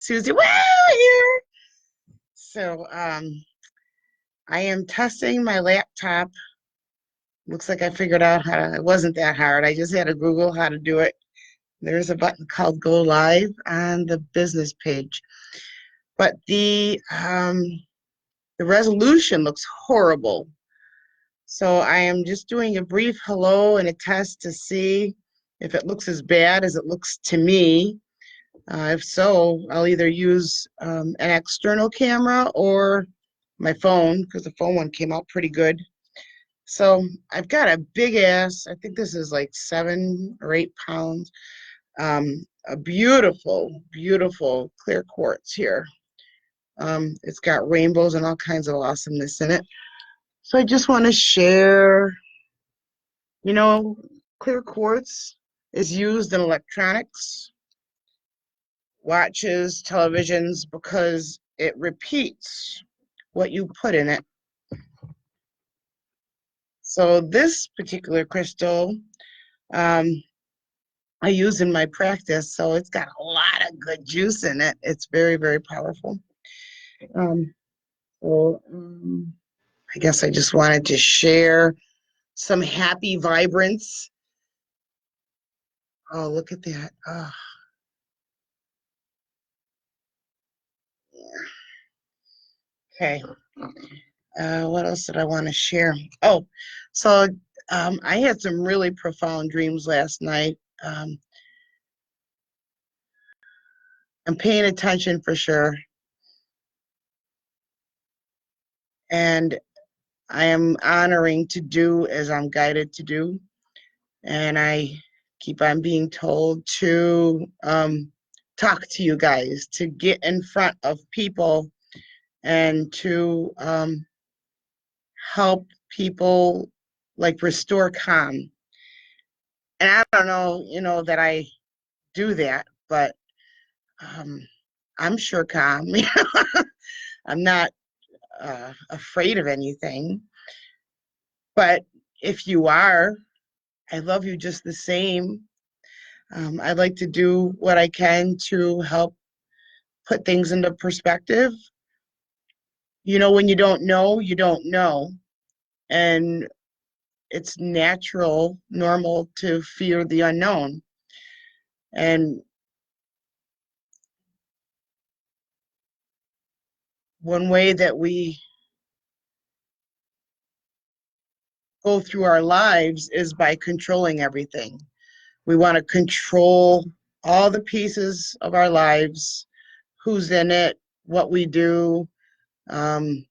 Suzy Woo here. So I am testing my laptop. Looks like I figured out how to, it wasn't that hard. I just had to Google how to do it. There's a button called Go Live on the business page. But the resolution looks horrible. So I am just doing a brief hello and a test to see if it looks as bad as it looks to me. If so, I'll either use an external camera or my phone because the phone one came out pretty good. So I've got a big ass, I think this is like 7 or 8 pounds, a beautiful, beautiful clear quartz here. It's got rainbows and all kinds of awesomeness in it. So I just want to share, you know, clear quartz is used in electronics, watches, televisions, because it repeats what you put in it. So this particular crystal I use in my practice, so it's got a lot of good juice in it. It's very, very powerful. Um, so I guess I just wanted to share some happy vibrance. Oh, look at that. Oh, yeah. Okay. What else did I want to share? Oh, so I had some really profound dreams last night. Um, I'm paying attention for sure. And I am honoring to do as I'm guided to do. And I keep on being told to talk to you guys, to get in front of people and to help people like restore calm. And I don't know, that I do that, but um, I'm sure calm. I'm not afraid of anything. But if you are, I love you just the same. I like to do what I can to help put things into perspective. When you don't know, you don't know. And it's natural, normal to fear the unknown. And one way that we go through our lives is by controlling everything. We want to control all the pieces of our lives, who's in it, what we do. Um,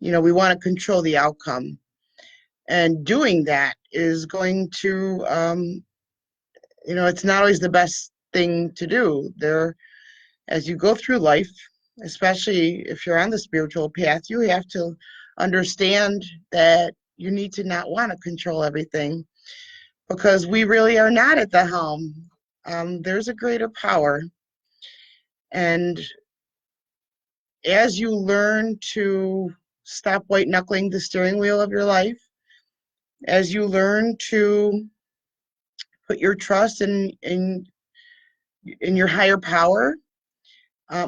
we want to control the outcome. And doing that is going to, it's not always the best thing to do. As you go through life, especially if you're on the spiritual path, you have to understand that you need to not want to control everything because we really are not at the helm. There's a greater power. And as you learn to stop white knuckling the steering wheel of your life, as you learn to put your trust in your higher power,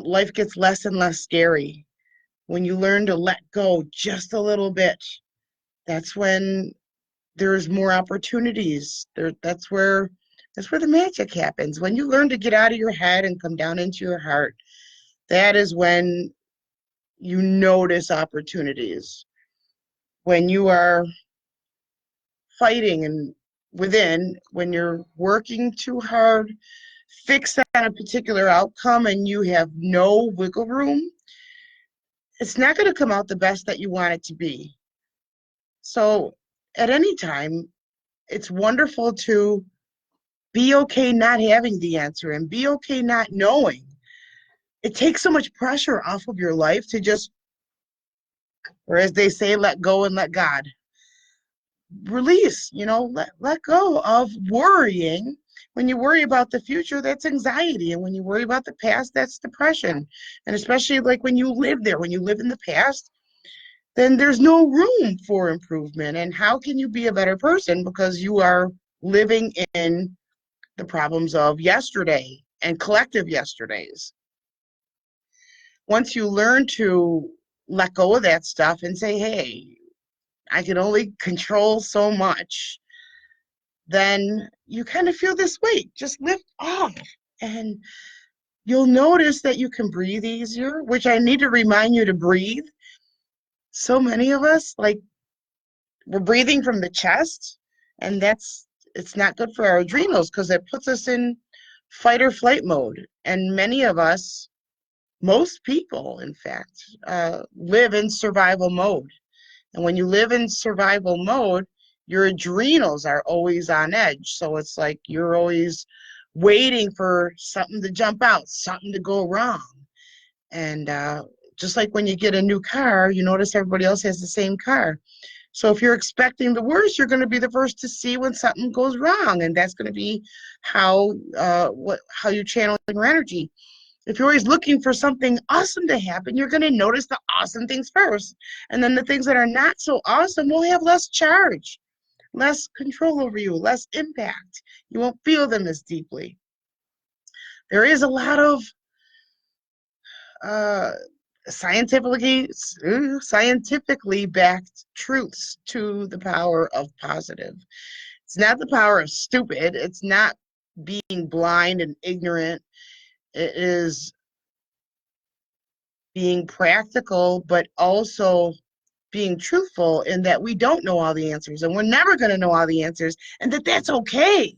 life gets less and less scary. When you learn to let go just a little bit, that's when there's more opportunities. That's where the magic happens. When you learn to get out of your head and come down into your heart, that is when you notice opportunities. When you are fighting and when you're working too hard, fixed on a particular outcome and you have no wiggle room, it's not going to come out the best that you want it to be. So at any time, it's wonderful to be okay not having the answer and be okay not knowing. It takes so much pressure off of your life to just, or as they say, let go and let God. Release, let go of worrying. When you worry about the future, that's anxiety. And when you worry about the past, that's depression. And especially like when you live there, when you live in the past, then there's no room for improvement. And how can you be a better person because you are living in the problems of yesterday and collective yesterdays? once you learn to let go of that stuff and say, hey, I can only control so much, then you kind of feel this weight just lift off. And you'll notice that you can breathe easier, which I need to remind you to breathe. So many of us, like, we're breathing from the chest, and it's not good for our adrenals because it puts us in fight or flight mode. And many of us, most people, in fact, live in survival mode. And when you live in survival mode, your adrenals are always on edge. So it's like you're always waiting for something to jump out, something to go wrong. And just like when you get a new car, you notice everybody else has the same car. So if you're expecting the worst, you're going to be the first to see when something goes wrong, and that's going to be how you channel your energy. If you're always looking for something awesome to happen, you're going to notice the awesome things first, and then the things that are not so awesome will have less charge, less control over you, less impact. You won't feel them as deeply. There is a lot of uh, scientifically backed truths to the power of positive. It's not the power of stupid. It's not being blind and ignorant. It is being practical, but also being truthful in that we don't know all the answers and we're never going to know all the answers, and that's okay.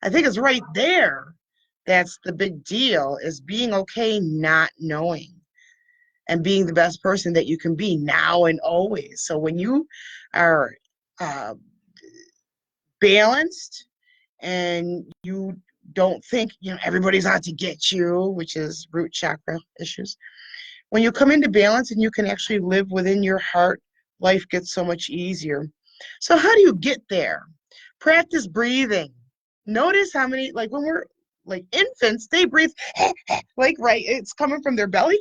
I think it's right there. That's the big deal, is being okay not knowing and being the best person that you can be now and always. So when you are uh, balanced and you don't think everybody's out to get you, which is root chakra issues. When you come into balance and you can actually live within your heart, life gets so much easier. So how do you get there? Practice breathing. Notice how many, like when we're like infants, they breathe like, right, it's coming from their belly.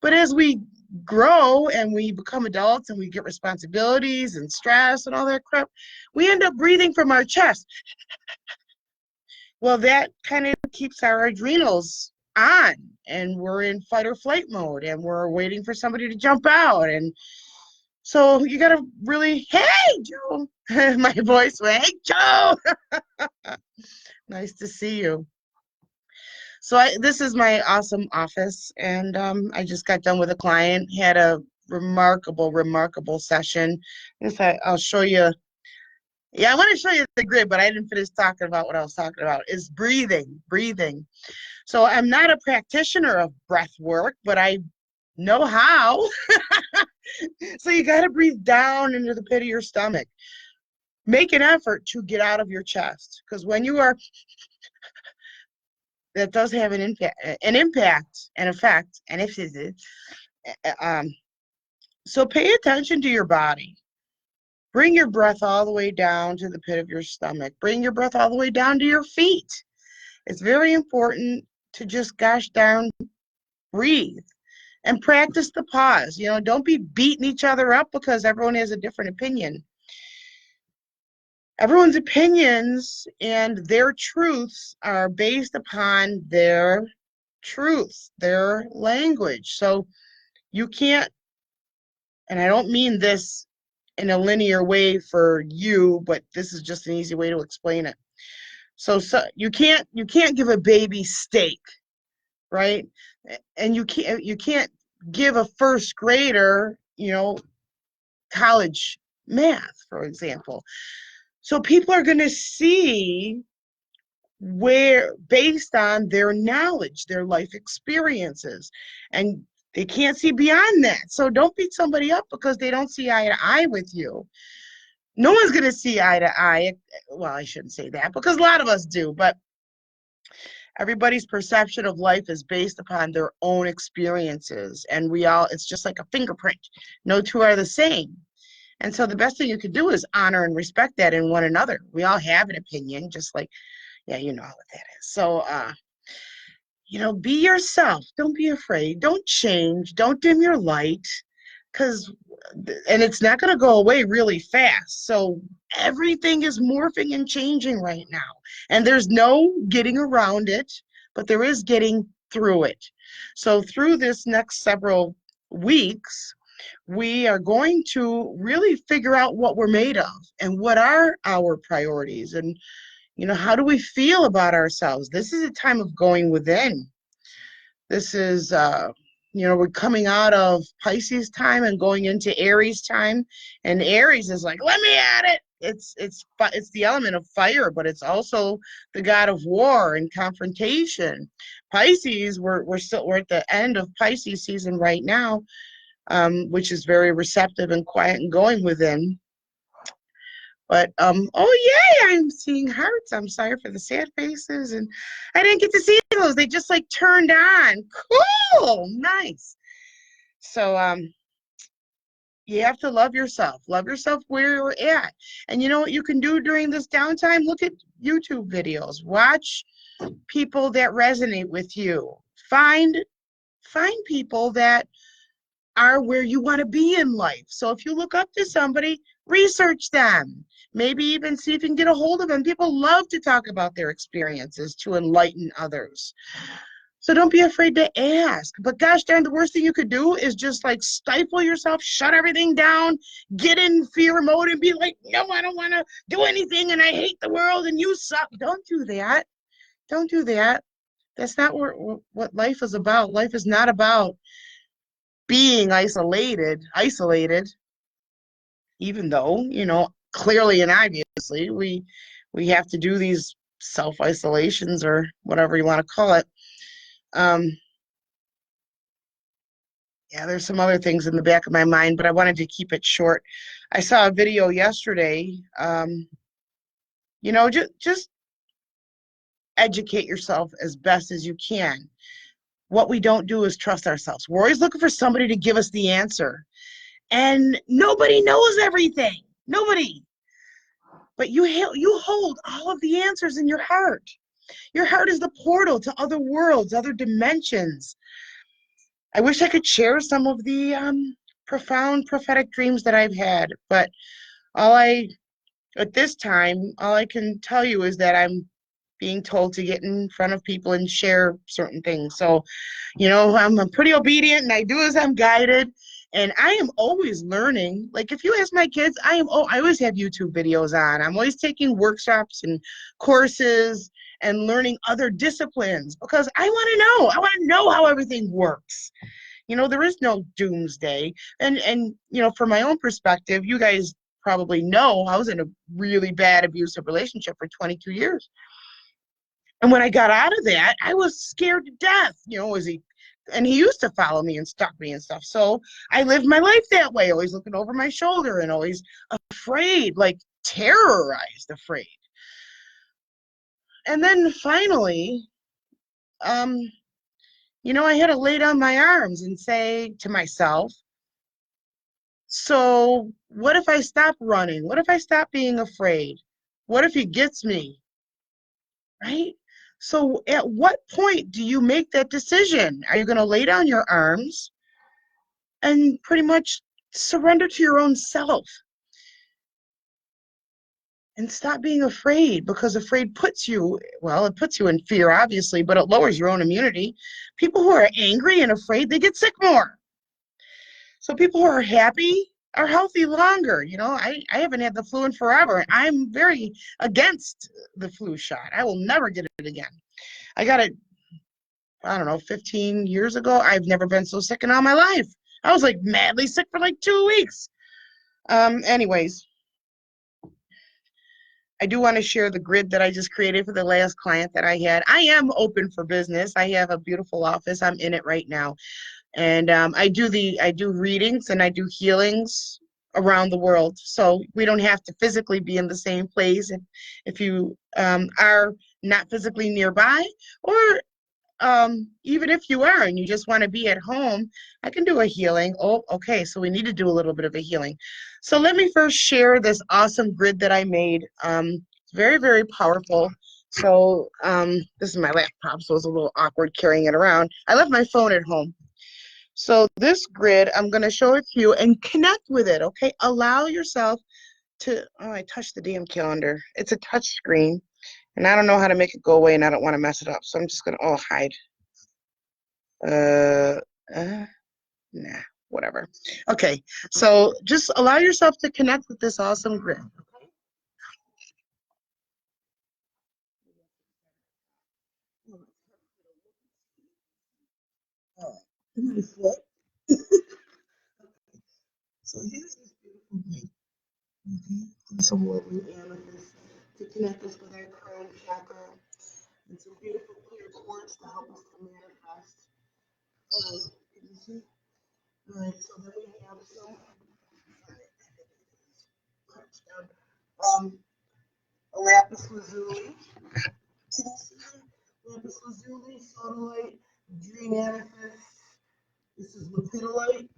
But as we grow and we become adults and we get responsibilities and stress and all that crap, we end up breathing from our chest. Well, that kind of keeps our adrenals on, and we're in fight or flight mode, and we're waiting for somebody to jump out. And so you got to really, hey, Joe, my voice went, hey, Joe, nice to see you. So this is my awesome office, and I just got done with a client, had a remarkable session. I'll show you. Yeah, I want to show you the grid, but I didn't finish talking about what I was talking about. Is breathing. So I'm not a practitioner of breath work, but I know how. So you got to breathe down into the pit of your stomach. Make an effort to get out of your chest, because when you are, that does have an impact, an effect, and if it is, so pay attention to your body. Bring your breath all the way down to the pit of your stomach. Bring your breath all the way down to your feet. It's very important to just gosh darn breathe and practice the pause. Don't be beating each other up because everyone has a different opinion. Everyone's opinions and their truths are based upon their truths, their language. So you can't, and I don't mean this in a linear way for you, but this is just an easy way to explain it. So you can't give a baby steak, right? And you can't give a first grader, college math, for example. So people are going to see where, based on their knowledge, their life experiences, and they can't see beyond that. So don't beat somebody up because they don't see eye to eye with you. No one's going to see eye to eye. Well, I shouldn't say that because a lot of us do, but everybody's perception of life is based upon their own experiences. And it's just like a fingerprint. No two are the same. And so the best thing you could do is honor and respect that in one another. We all have an opinion, just like, yeah, you know what that is. So, be yourself. Don't be afraid. Don't change. Don't dim your light. And it's not going to go away really fast. So everything is morphing and changing right now. And there's no getting around it, but there is getting through it. So through this next several weeks, we are going to really figure out what we're made of and what are our priorities, and how do we feel about ourselves. This is a time of going within. This is we're coming out of Pisces time and going into Aries time, and Aries is like, let me at it. It's the element of fire, but it's also the god of war and confrontation. Pisces, we're at the end of Pisces season right now, which is very receptive and quiet and going within. But oh yay, I'm seeing hearts. I'm sorry for the sad faces, and I didn't get to see those. They just like turned on. Cool, nice. So you have to love yourself. Love yourself where you're at. And you know what you can do during this downtime? Look at YouTube videos. Watch people that resonate with you. Find people that are where you want to be in life. So if you look up to somebody, research them. Maybe even see if you can get a hold of them. People love to talk about their experiences to enlighten others. So don't be afraid to ask. But gosh darn, the worst thing you could do is just like stifle yourself, shut everything down, get in fear mode and be like, no, I don't want to do anything and I hate the world and you suck. Don't do that. Don't do that. That's not what life is about. Life is not about being isolated, even though, clearly and obviously we have to do these self-isolations or whatever you want to call it. Yeah, there's some other things in the back of my mind, but I wanted to keep it short. I saw a video yesterday. Just educate yourself as best as you can. What we don't do is trust ourselves. We're always looking for somebody to give us the answer. And nobody knows everything. Nobody. But you hold all of the answers in your heart. Your heart is the portal to other worlds, other dimensions. I wish I could share some of the profound prophetic dreams that I've had, but at this time, all I can tell you is that I'm being told to get in front of people and share certain things. So, I'm pretty obedient and I do as I'm guided. And I am always learning. Like if you ask my kids, I always have YouTube videos on. I'm always taking workshops and courses and learning other disciplines because I want to know. I want to know how everything works. There is no doomsday. And from my own perspective, you guys probably know I was in a really bad abusive relationship for 22 years. And when I got out of that, I was scared to death. He used to follow me and stalk me and stuff. So I lived my life that way, always looking over my shoulder and always afraid, like terrorized, afraid. And then finally, I had to lay down my arms and say to myself, so what if I stop running? What if I stop being afraid? What if he gets me? Right? So at what point do you make that decision? Are you going to lay down your arms and pretty much surrender to your own self and stop being afraid? Because afraid puts you in fear, obviously, but it lowers your own immunity. People who are angry and afraid, they get sick more. So people who are happy are healthy longer. I haven't had the flu in forever. I'm very against the flu shot. I will never get it again. I got it, I don't know, 15 years ago. I've never been so sick in all my life. I was like madly sick for like 2 weeks. Anyways, I do want to share the grid that I just created for the last client that I had. I am open for business. I have a beautiful office. I'm in it right now. And I do readings and I do healings around the world. So we don't have to physically be in the same place if you are not physically nearby, or even if you are and you just want to be at home, I can do a healing. Oh, okay, so we need to do a little bit of a healing. So let me first share this awesome grid that I made. It's very, very powerful. So this is my laptop, so it's a little awkward carrying it around. I left my phone at home. So this grid, I'm going to show it to you and connect with it, okay? Allow yourself to, I touched the damn calendar. It's a touch screen, and I don't know how to make it go away, and I don't want to mess it up. So I'm just going to, hide. Uh, uh, nah, whatever. Okay, so just allow yourself to connect with this awesome grid. So here's this beautiful thing. Okay, some lovely amethyst to connect us with our crown chakra, and some beautiful clear quartz to help us to manifest. Can you see? All right, so then we have some um, lapis lazuli. Can you see that? Lapis lazuli, sodalite, dream amethyst. This is lepidolite,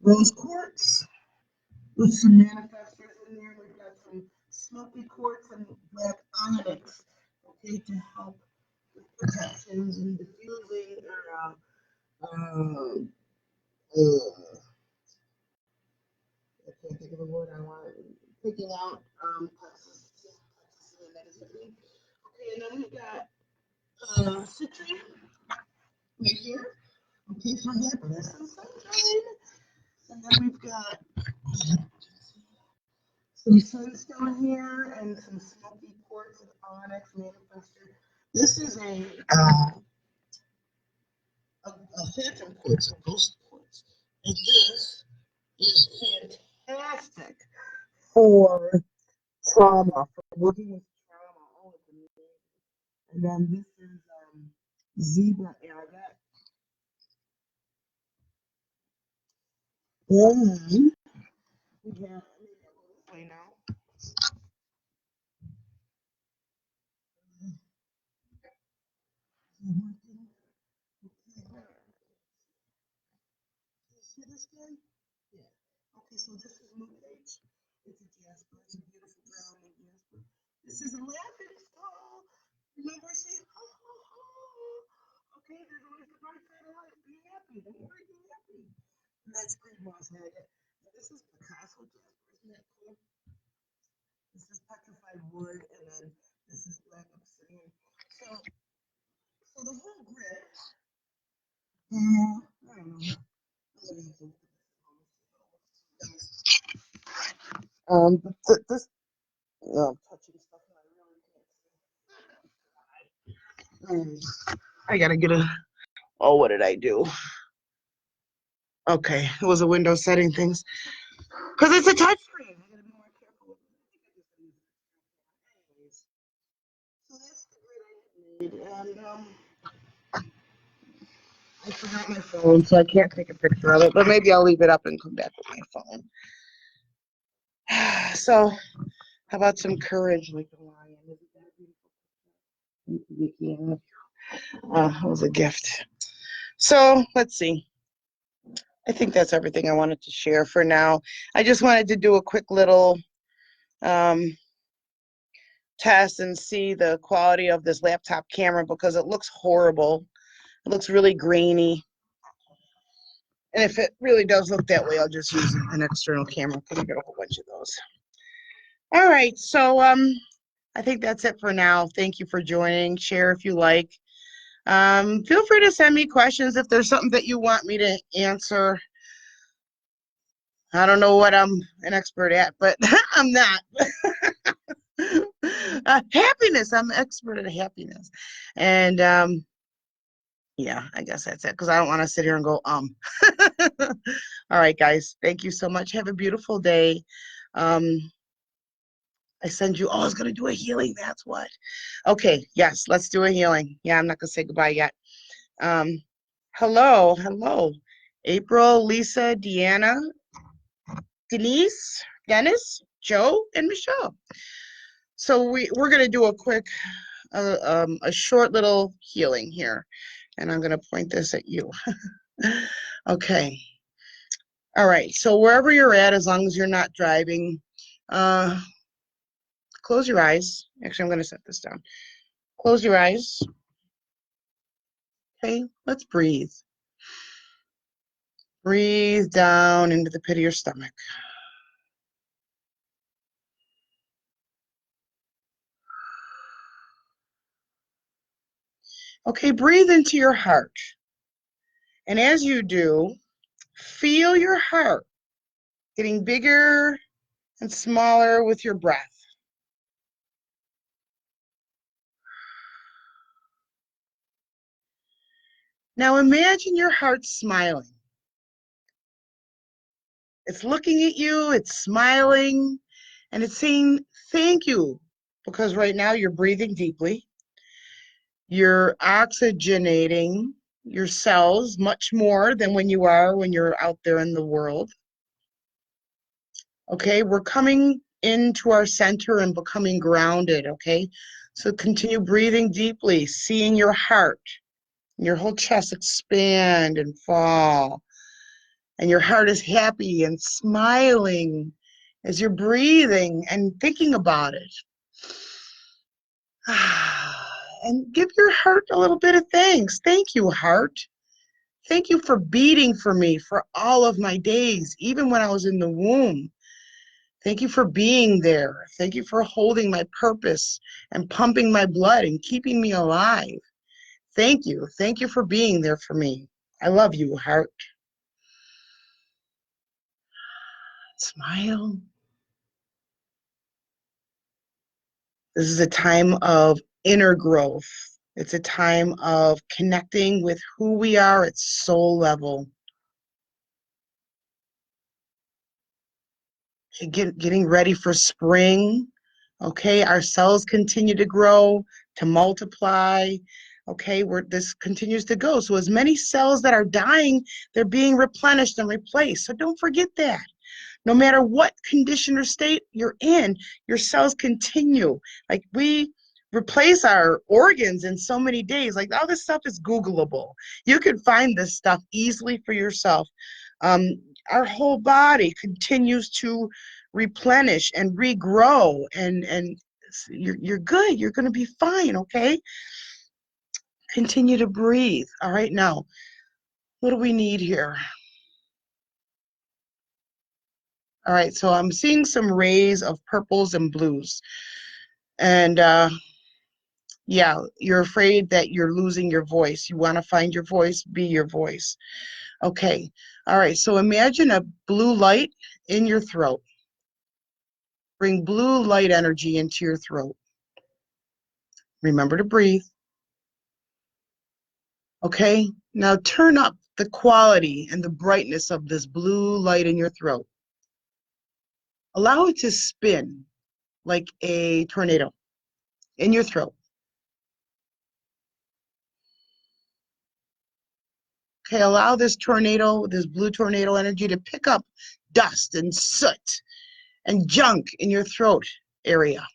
rose quartz with some manifestors in there. We've got some smoky quartz and black onyx, okay, to help with protections and diffusing or I can't think of the word I want. Picking out toxicity and medicine. Okay, and then we've got citrine right here. Okay, for happiness and sunshine. And then we've got some sunstone here and some smoky quartz and onyx manifester. This is a phantom quartz, a ghost quartz. And this is fantastic for trauma, for working with trauma. Oh, it's amazing. And then this is zebra agate. Then we have, let me go this way now. See this guy? Yeah. Okay, so this is moon age. It's a jasper. It's a beautiful grounding jasper. This is a laughing skull. Remember, I say, ho, ho, ho. Okay, there's always the bright side of life. Be happy. Don't worry, be happy. And that's green moss agate. And this is Picasso jasper. Isn't that cool? This is petrified wood, and then this is black obsidian. So the whole grid, I don't know. But this, I'm touching stuff and I really can't see. I gotta get a, oh, what did I do? Okay, it was a window setting things. Because it's a touch screen. I gotta be more careful with it. Anyways, so that's the grid I made. And I forgot my phone, so I can't take a picture of it, but maybe I'll leave it up and come back with my phone. So, how about some courage like a lion? Isn't that beautiful? It was a gift. So, let's see. I think that's everything I wanted to share for now. I just wanted to do a quick little um, test and see the quality of this laptop camera because it looks horrible. It looks really grainy. And if it really does look that way, I'll just use an external camera because I got a whole bunch of those. All right, so I think that's it for now. Thank you for joining. Share if you like. Feel free to send me questions if there's something that you want me to answer. I don't know what I'm an expert at, but I'm not. Happiness. I'm an expert at happiness. And yeah, I guess that's it because I don't want to sit here and go, All right, guys. Thank you so much. Have a beautiful day. Um, I send you, oh, I was going to do a healing. That's what. Okay. Yes, let's do a healing. Yeah, I'm not going to say goodbye yet. Um, hello. April, Lisa, Deanna, Denise, Dennis, Joe, and Michelle. So we're going to do a quick, a short little healing here. And I'm going to point this at you. Okay. All right. So wherever you're at, as long as you're not driving, close your eyes. Actually, I'm going to set this down. Close your eyes. Okay. Let's breathe. Breathe down into the pit of your stomach. Okay, breathe into your heart. And as you do, feel your heart getting bigger and smaller with your breath. Now imagine your heart smiling. It's looking at you, it's smiling, and it's saying thank you, because right now you're breathing deeply. You're oxygenating your cells much more than when you're out there in the world. Okay, we're coming into our center and becoming grounded, okay? So continue breathing deeply, seeing your heart, your whole chest expand and fall. And your heart is happy and smiling as you're breathing and thinking about it. And give your heart a little bit of thanks. Thank you, heart. Thank you for beating for me for all of my days, even when I was in the womb. Thank you for being there. Thank you for holding my purpose and pumping my blood and keeping me alive. Thank you. Thank you for being there for me. I love you, heart. Smile. This is a time of inner growth. It's a time of connecting with who we are at soul level. Getting ready for spring. Okay, our cells continue to grow, to multiply. Okay, where this continues to go. So as many cells that are dying, they're being replenished and replaced. So don't forget that. No matter what condition or state you're in, your cells continue. Like we replace our organs in so many days. Like all this stuff is Googleable. You can find this stuff easily for yourself. Um, our whole body continues to replenish and regrow, and you're good. You're going to be fine. Okay. Continue to breathe. All right. Now, what do we need here? All right, so I'm seeing some rays of purples and blues. And yeah, you're afraid that you're losing your voice. You want to find your voice, be your voice. Okay, all right, so imagine a blue light in your throat. Bring blue light energy into your throat. Remember to breathe. Okay, now turn up the quality and the brightness of this blue light in your throat. Allow it to spin like a tornado in your throat. Okay, allow this tornado, this blue tornado energy to pick up dust and soot and junk in your throat area.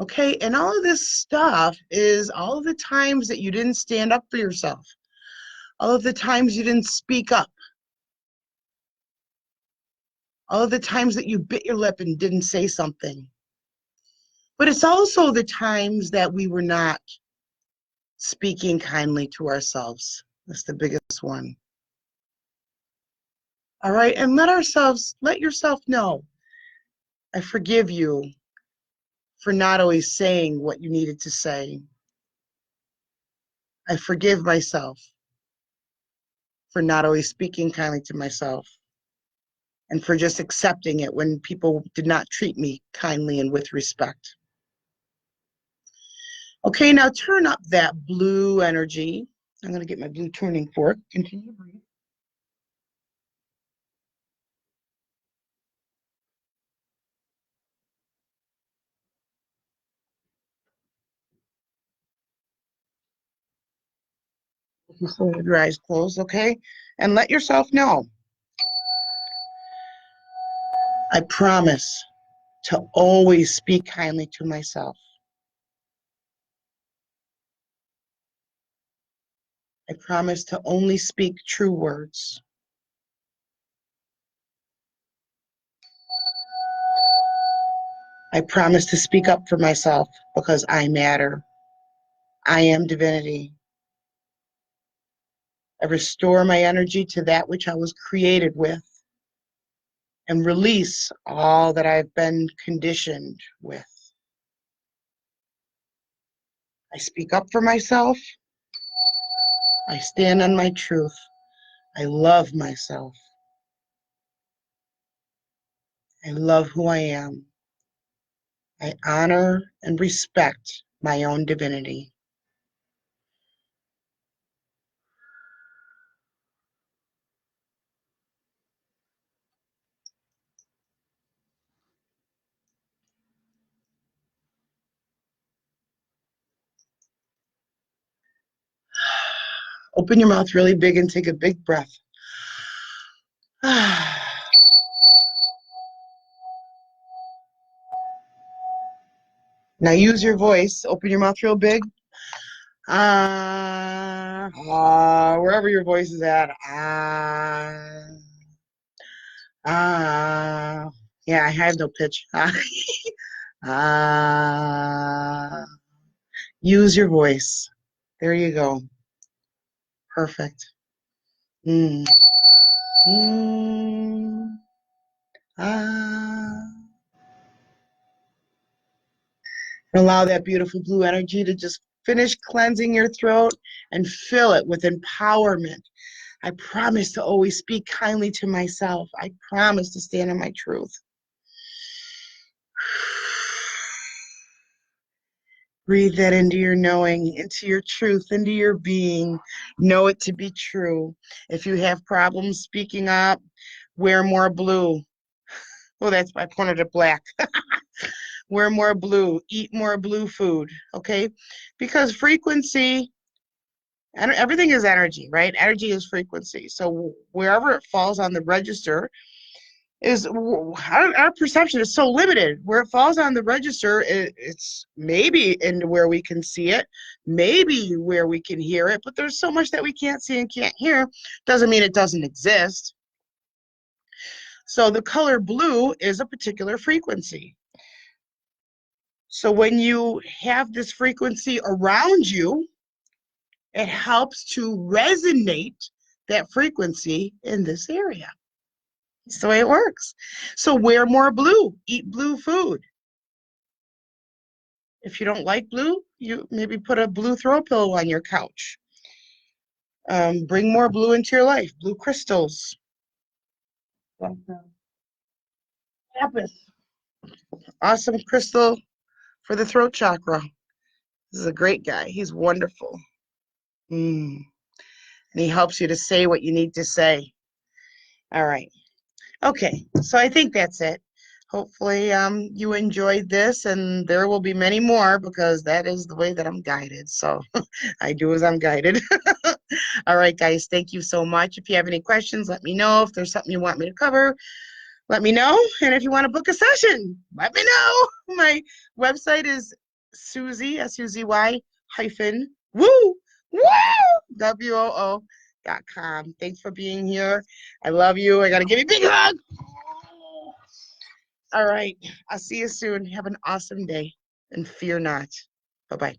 Okay, and all of this stuff is all of the times that you didn't stand up for yourself, all of the times you didn't speak up, all of the times that you bit your lip and didn't say something. But it's also the times that we were not speaking kindly to ourselves. That's the biggest one. All right, and let yourself know, I forgive you for not always saying what you needed to say. I forgive myself for not always speaking kindly to myself and for just accepting it when people did not treat me kindly and with respect. Okay, now turn up that blue energy. I'm going to get my blue tuning fork. Continue to breathe. You still have your eyes closed, okay? And let yourself know, I promise to always speak kindly to myself. I promise to only speak true words. I promise to speak up for myself because I matter. I am divinity. I restore my energy to that which I was created with and release all that I've been conditioned with. I speak up for myself. I stand on my truth. I love myself. I love who I am. I honor and respect my own divinity. Open your mouth really big and take a big breath. Now use your voice. Open your mouth real big. Wherever your voice is at. Yeah, I have no pitch. Use your voice. There you go. Perfect. Mm. Mm. Ah. Allow that beautiful blue energy to just finish cleansing your throat and fill it with empowerment. I promise to always speak kindly to myself. I promise to stand in my truth. Breathe that into your knowing, into your truth, into your being. Know it to be true. If you have problems speaking up, wear more blue. Oh, that's I pointed at black. Wear more blue. Eat more blue food. Okay, because frequency and everything is energy, right? Energy is frequency. So wherever it falls on the register is our perception is so limited. Where it falls on the register, it's maybe into where we can see it, maybe where we can hear it, but there's so much that we can't see and can't hear. Doesn't mean it doesn't exist. So the color blue is a particular frequency. So when you have this frequency around you, it helps to resonate that frequency in this area. It's the way it works. So wear more blue, eat blue food. If you don't like blue, you maybe put a blue throw pillow on your couch. Bring more blue into your life, blue crystals. Lapis, awesome crystal for the throat chakra. This is a great guy. He's wonderful. And he helps you to say what you need to say. All right. Okay, so I think that's it. Hopefully you enjoyed this, and there will be many more because that is the way that I'm guided. So I do as I'm guided. All right, guys, thank you so much. If you have any questions, let me know. If there's something you want me to cover, let me know. And if you want to book a session, let me know. My website is Suzy, Suzy hyphen Woo, Woo, WOO.com. Thanks for being here. I love you. I got to give you a big hug. All right. I'll see you soon. Have an awesome day and fear not. Bye-bye.